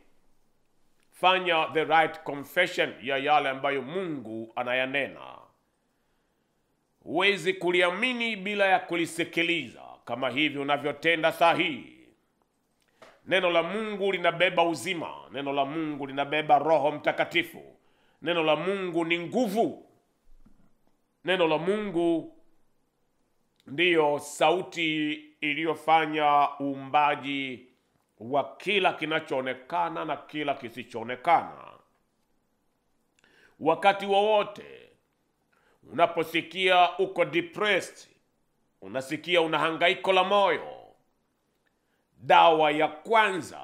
fanya the right confession ya yale ambayo Mungu anayanena. Huwezi kuliamini bila ya kulisikiliza, kama hivi unavyotenda saa hii. Neno la Mungu linabeba uzima. Neno la Mungu linabeba Roho Mtakatifu. Neno la Mungu ni nguvu. Neno la Mungu ndiyo sauti iliyofanya uumbaji wa kila kinachoonekana na kila kisichoonekana. Wakati wowote unaposikia uko depressed, unasikia una hangaiko la moyo, dawa ya kwanza,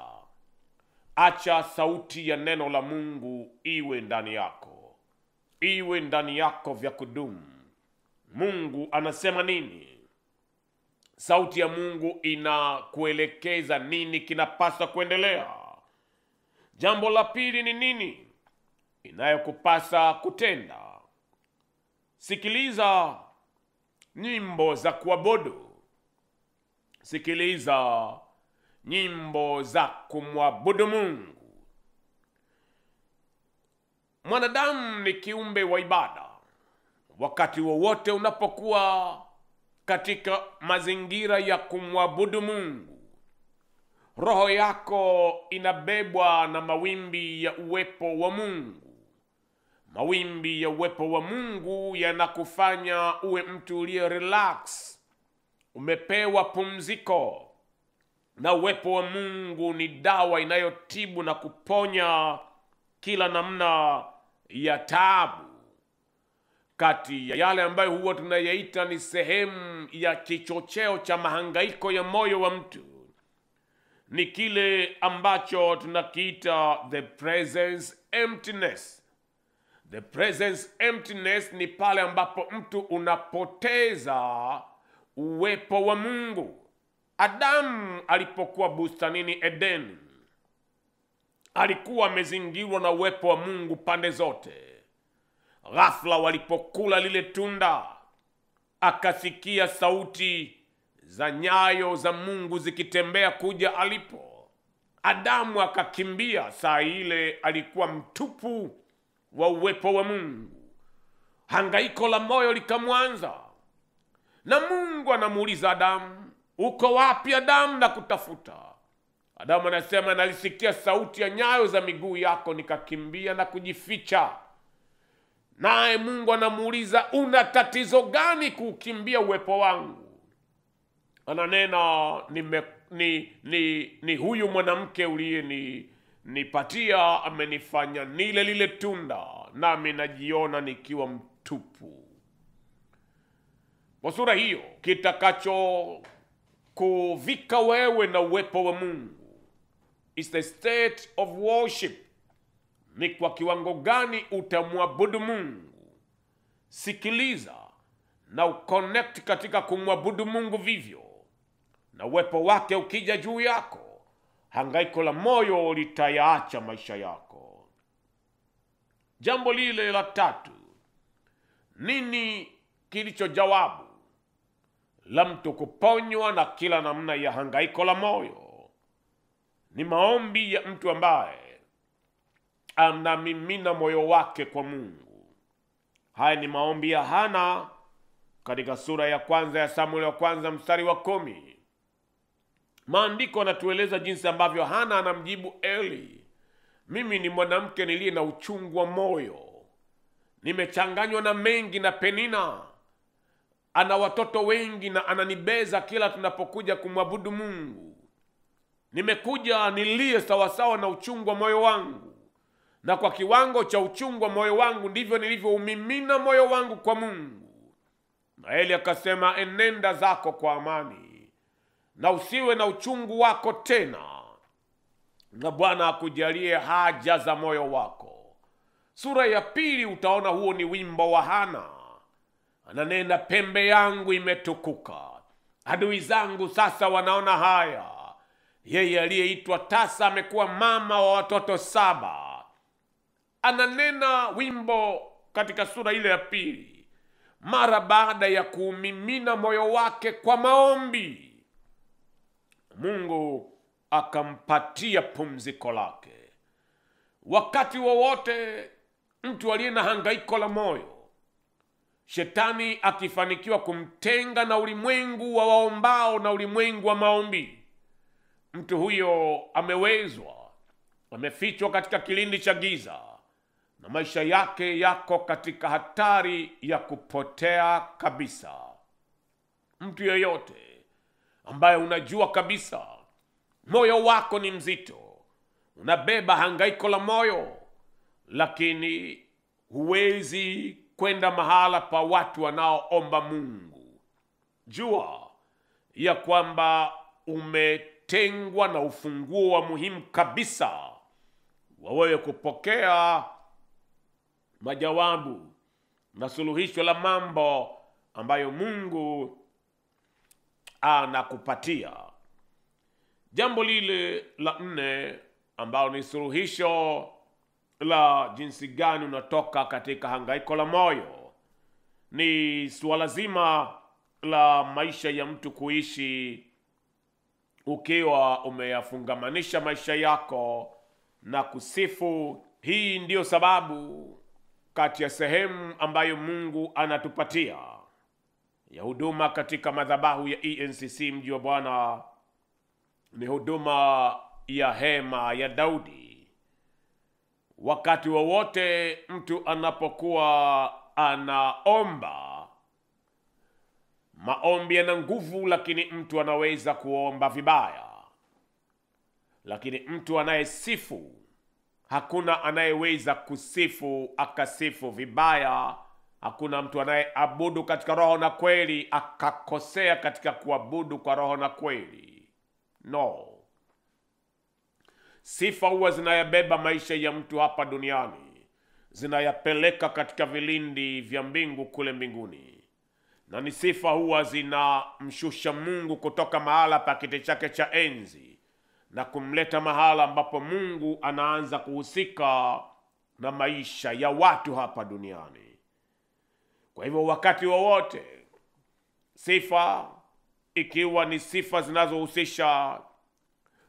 acha sauti ya neno la Mungu iwe ndani yako. Iwe ndani yako vya kudumu. Mungu anasema nini? Sauti ya Mungu inakuelekeza nini kinapaswa kuendelea. Jambo la pili ni nini inayokupasa kutenda. Sikiliza nyimbo za kuabudu. Sikiliza nyimbo za kumwabudu Mungu. Mwanadamu ni kiumbe wa ibada. Wakati wowote unapokuwa katika mazingira ya kumwabudu Mungu, roho yako inabebwa na mawimbi ya uwepo wa Mungu. Mawimbi ya uwepo wa Mungu yanakufanya uwe mtu uliye relax, umepewa pumziko. Na uwepo wa Mungu ni dawa inayotibu na kuponya kila namna ya taabu. Kati ya yale ambayo huwa tunayaita ni sehemu ya kichocheo cha mahangaiko ya moyo wa mtu, ni kile ambacho tunakiita the presence emptiness. The presence emptiness ni pale ambapo mtu unapoteza uwepo wa Mungu. Adamu alipokuwa bustanini Edeni, alikuwa amezingirwa na uwepo wa Mungu pande zote. Ghafla walipokula lile tunda, akasikia sauti za nyayo za Mungu zikitembea kuja alipo. Adamu akakimbia. Saa ile alikuwa mtupu wa uwepo wa Mungu. Hangaiko la moyo likamwanza, na Mungu anamuuliza Adamu, uko wapi Adamu? Na kutafuta. Adamu anasema, nalisikia sauti ya nyayo za miguu yako nikakimbia na kujificha. Naye Mungu anamuuliza, una tatizo gani kukimbia uwepo wangu? Ananena, ni huyu mwanamke uliyenipatia amenifanya nile lile tunda, nami najiona nikiwa mtupu. Kwa sura hiyo, kitakacho kuvika wewe na uwepo wa Mungu is the state of worship. Ni kwa kiwango gani utamwabudu Mungu. Sikiliza na uconnect katika kumwabudu Mungu vivyo, na uwepo wake ukija juu yako, hangaiko la moyo litayaacha maisha yako. Jambo lile la tatu, nini kilicho jawabu la mtu kuponywa na kila namna ya hangaiko la moyo? Ni maombi ya mtu ambaye anamimina moyo wake kwa Mungu. Haya ni maombi ya Hana katika sura ya kwanza ya Samueli wa kwanza mstari wa 10. Maandiko yanatueleza jinsi ambavyo Hana anamjibu Eli, mimi ni mwanamke niliye na uchungu wa moyo, nimechanganywa na mengi na Penina ana watoto wengi na ananibeza kila tunapokuja kumwabudu Mungu. Nimekuja nilie sawasawa na uchungu wa moyo wangu, na kwa kiwango cha uchungu wa moyo wangu ndivyo nilivyoumimina moyo wangu kwa Mungu. Na Eli akasema, enenda zako kwa amani, na usiwe na uchungu wako tena, na Bwana akujalie haja za moyo wako. Sura ya 2 utaona huo ni wimbo wa Hana. Ananena, pembe yangu imetukuka, adui zangu sasa wanaona haya. Yeye aliyeitwa tasa amekuwa mama wa watoto 7. Ananena wimbo katika sura ile ya 2 mara baada ya kuumimina moyo wake kwa maombi. Mungu akampatia pumziko lake. Wakati wowote mtu aliye na hangaiko la moyo, shetani akifanikiwa kumtenga na ulimwengu wa waombao na ulimwengu wa maombi, mtu huyo amewezwa, amefichwa katika kilindi cha giza, na maisha yake yako katika hatari ya kupotea kabisa. Mtu yeyote ambaye unajua kabisa moyo wako ni mzito, unabeba hangaiko la moyo, lakini huwezi kwenda mahala pa watu wanaoomba Mungu, jua ya kwamba umetengwa na ufunguo wa muhimu kabisa wa wewe kupokea majawabu na suluhisho la mambo ambayo Mungu anakupatia. Jambo lile la 4 ambalo ni suluhisho la jinsi gani unatoka katika hangaiko la moyo, ni suala zima la maisha ya mtu kuishi ukiwa umeyafungamanisha maisha yako na kusifu. Hii ndiyo sababu kati ya sehemu ambayo Mungu anatupatia ya huduma katika madhabahu ya ENCC Mji wa Bwana ni huduma ya hema ya Daudi. Wakati wowote mtu anapokuwa anaomba, maombi yana nguvu, lakini mtu anaweza kuomba vibaya. Lakini mtu anayesifu, hakuna anayeweza kusifu akasifu vibaya. Hakuna mtu anayeabudu katika roho na kweli akakosea katika kuabudu kwa roho na kweli. No. Sifa huwa zinayabeba maisha ya mtu hapa duniani, zinayapeleka katika vilindi vya mbingu kule mbinguni. Na ni sifa huwa zinamshusha Mungu kutoka mahala pa kiti chake cha enzi na kumleta mahala ambapo Mungu anaanza kuhusika na maisha ya watu hapa duniani. Kwa hivyo wakati wowote sifa, ikiwa ni sifa zinazohusisha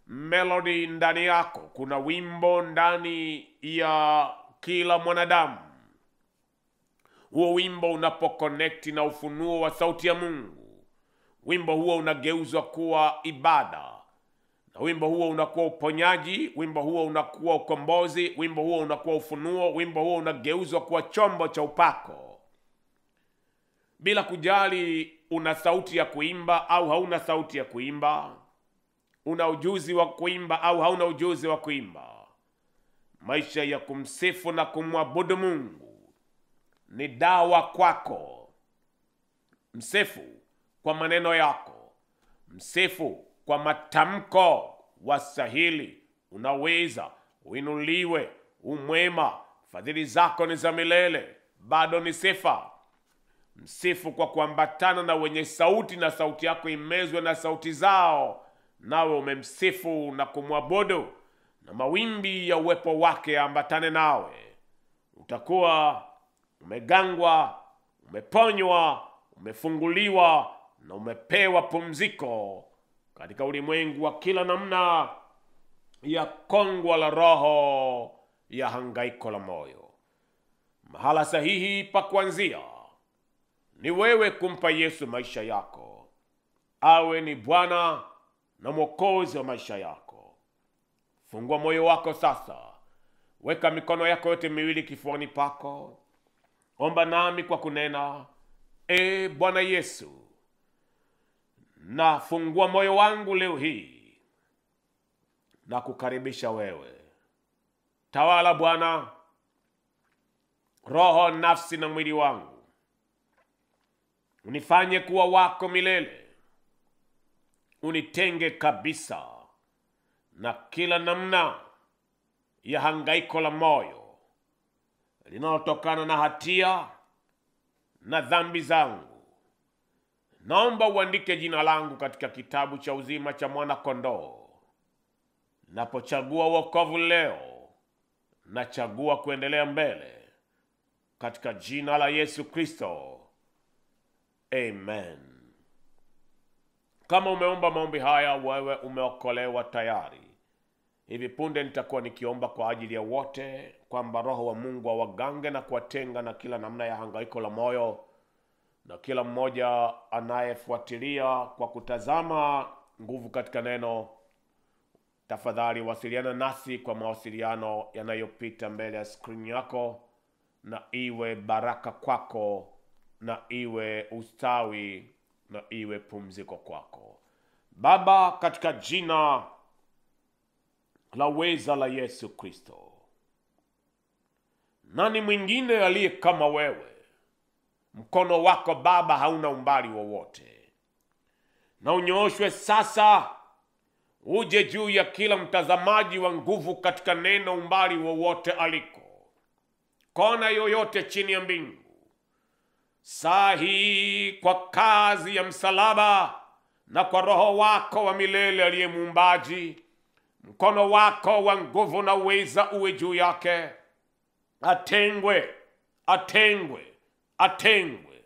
melody ndani yako, kuna wimbo ndani ya kila mwanadamu, huo wimbo unapoconnect na ufunuo wa sauti ya Mungu, wimbo huo unageuzwa kuwa ibada, na wimbo huo unakuwa uponyaji, wimbo huo unakuwa ukombozi, wimbo huo unakuwa ufunuo, wimbo huo unageuzwa kuwa chombo cha upako. Bila kujali una sauti ya kuimba au hauna sauti ya kuimba, una ujuzi wa kuimba au hauna ujuzi wa kuimba, maisha ya kumsifu na kumwabudu Mungu ni dawa kwako. Msifu kwa maneno yako, msifu kwa matamko, wastahili, unaweza, uinuliwe, umwema, fadhili zako ni za milele, bado ni sifa. Msifu kwa kuambatana na wenye sauti na sauti yako imezwe na sauti zao, nawe umemsifu na kumwabudu, na mawimbi ya uwepo wake ambatane nawe. Utakuwa umegangwa, umeponywa, umefunguliwa na umepewa pumziko katika ulimwengu wa kila namna ya kongwa la roho, ya hangaiko la moyo. Mahala sahihi pa kuanzia ni wewe kumpa Yesu maisha yako, awe ni Bwana na Mwokozi wa maisha yako. Fungua moyo wako sasa, weka mikono yako yote miwili kifuani pako, omba nami kwa kunena: Bwana Yesu, na fungua moyo wangu leo hii na kukaribisha wewe. Tawala Bwana roho, nafsi na mwili wangu, unifanye kuwa wako milele. Unitenge kabisa na kila namna ya hangaiko la moyo linalotokana na hatia na dhambi zangu. Naomba uandike jina langu katika kitabu cha uzima cha mwana kondoo. Napochagua wokovu leo, nachagua kuendelea mbele katika jina la Yesu Kristo. Amen. Kama umeomba maombi haya, wewe umeokolewa tayari. Hivi punde nitakuwa nikiomba kwa ajili ya wote, kwamba Roho wa Mungu awagange na kuwatenga na kila namna ya hangaiko la moyo. Na kila mmoja anayefuatilia kwa kutazama Nguvu katika Neno, tafadhali wasiliana nasi kwa mawasiliano yanayopita mbele ya skrini yako, na iwe baraka kwako, na iwe ustawi, na iwe pumziko kwako. Baba, katika jina la uweza la Yesu Kristo, nani mwingine aliye kama wewe? Mkono wako Baba hauna umbali wowote, na unyooshwe sasa, uje juu ya kila mtazamaji wa Nguvu katika Neno, umbali wowote aliko, kona yoyote chini ya mbingu. Saa hii kwa kazi ya msalaba na kwa Roho wako wa milele aliye muumbaji, mkono wako wa nguvu na uweza uwe juu yake. Atengwe, atengwe, atengwe,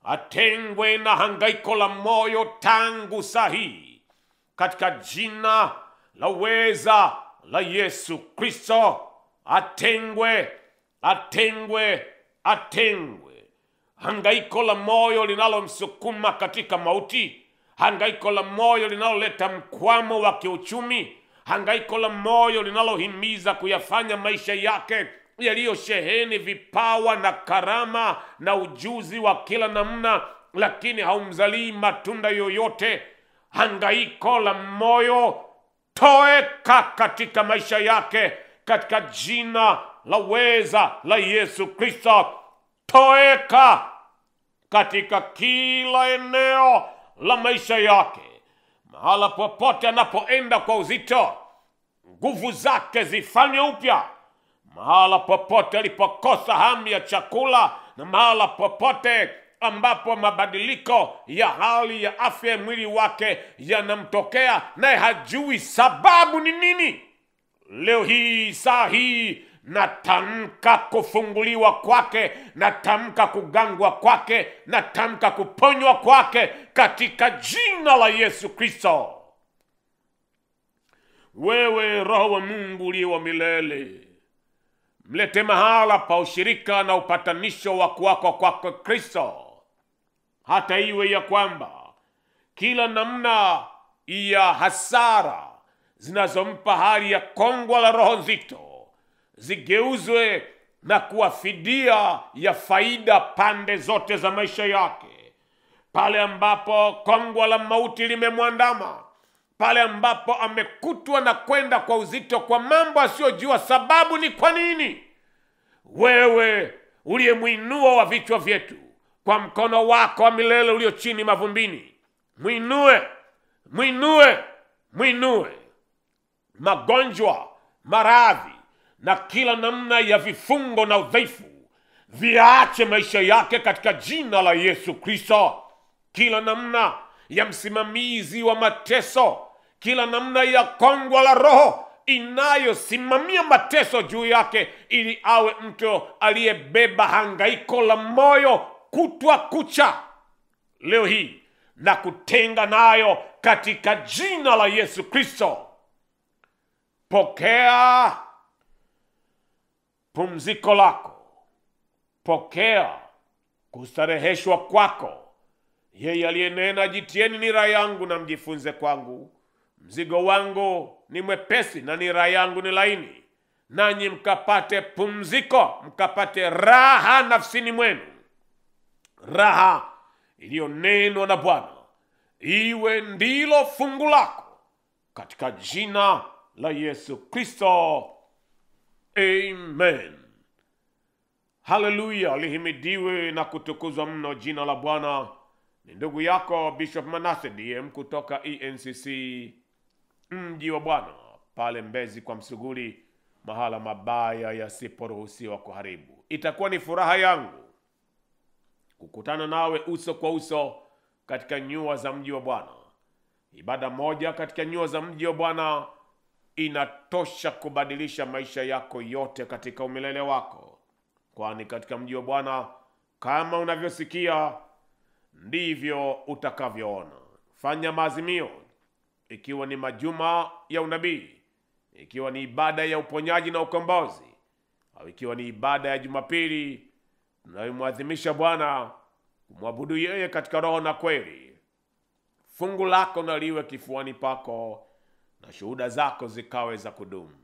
atengwe na hangaiko la moyo tangu saa hii, katika jina la uweza la Yesu Kristo. Atengwe, atengwe, atengwe. Hangaiko la moyo linalomsukuma katika mauti, hangaiko la moyo linaloleta mkwamo wa kiuchumi, hangaiko la moyo linalohimiza kuyafanya maisha yake yaliyosheheni vipawa na karama na ujuzi wa kila namna, lakini haumzalii matunda yoyote. Hangaiko la moyo, toeka katika maisha yake katika jina la uweza la Yesu Kristo. Toeka katika kila eneo la maisha yake. Mahala popote anapoenda kwa uzito, nguvu zake zifanywe upya. Mahala popote alipokosa hamu ya chakula, na mahala popote ambapo mabadiliko ya hali ya afya ya mwili wake yanamtokea naye hajui sababu ni nini, leo hii, saa hii, natamka kufunguliwa kwake, natamka kugangwa kwake, natamka kuponywa kwake katika jina la Yesu Kristo. Wewe Roho wa Mungu uliye wa milele, mlete mahala pa ushirika na upatanisho wa kwako kwako Kristo, hata iwe ya kwamba kila namna ya hasara zinazompa hali ya kongwa la roho nzito zigeuzwe na kuwa fidia ya faida pande zote za maisha yake. Pale ambapo kongwa la mauti limemwandama, pale ambapo amekutwa na kwenda kwa uzito kwa mambo asiyojua sababu ni kwa nini, wewe uliyemwinua wa vichwa vyetu kwa mkono wako wa milele ulio chini mavumbini, mwinue, mwinue, mwinue. Magonjwa, maradhi na kila namna ya vifungo na udhaifu viache maisha yake katika jina la Yesu Kristo. Kila namna ya msimamizi wa mateso, kila namna ya kongwa la roho inayosimamia mateso juu yake, ili awe mtu aliyebeba hangaiko la moyo kutwa kucha, leo hii na kutenga nayo katika jina la Yesu Kristo. Pokea pumziko lako, pokea kustareheshwa kwako. Yeye aliyenena, jitieni nira yangu na mjifunze kwangu, mzigo wangu ni mwepesi na nira yangu ni laini, nanyi mkapate pumziko, mkapate raha nafsini mwenu. Raha iliyonenwa na Bwana iwe ndilo fungu lako katika jina la Yesu Kristo. Amen. Haleluya, lihimidiwe na kutukuzwa mno jina la Bwana. Ni ndugu yako Bishop Manasseh DM kutoka ENCC mji wa Bwana pale Mbezi kwa Msuguri, mahala mabaya yasiporuhusiwa kuharibu. Itakuwa ni furaha yangu kukutana nawe uso kwa uso katika nyua za mji wa Bwana. Ibada moja katika nyua za mji wa Bwana inatosha kubadilisha maisha yako yote katika umilele wako, kwani katika mji wa Bwana kama unavyosikia ndivyo utakavyoona. Fanya maazimio, ikiwa ni majuma ya unabii, ikiwa ni ibada ya uponyaji na ukombozi, au ikiwa ni ibada ya Jumapili tunayomwadhimisha Bwana, kumwabudu yeye katika roho na kweli. Fungu lako na liwe kifuani pako, na shuhuda zako zikawe za kudumu.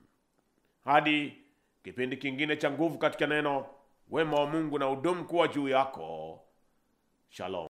Hadi kipindi kingine cha nguvu katika neno, wema wa Mungu na udumu kuwa juu yako. Shalom.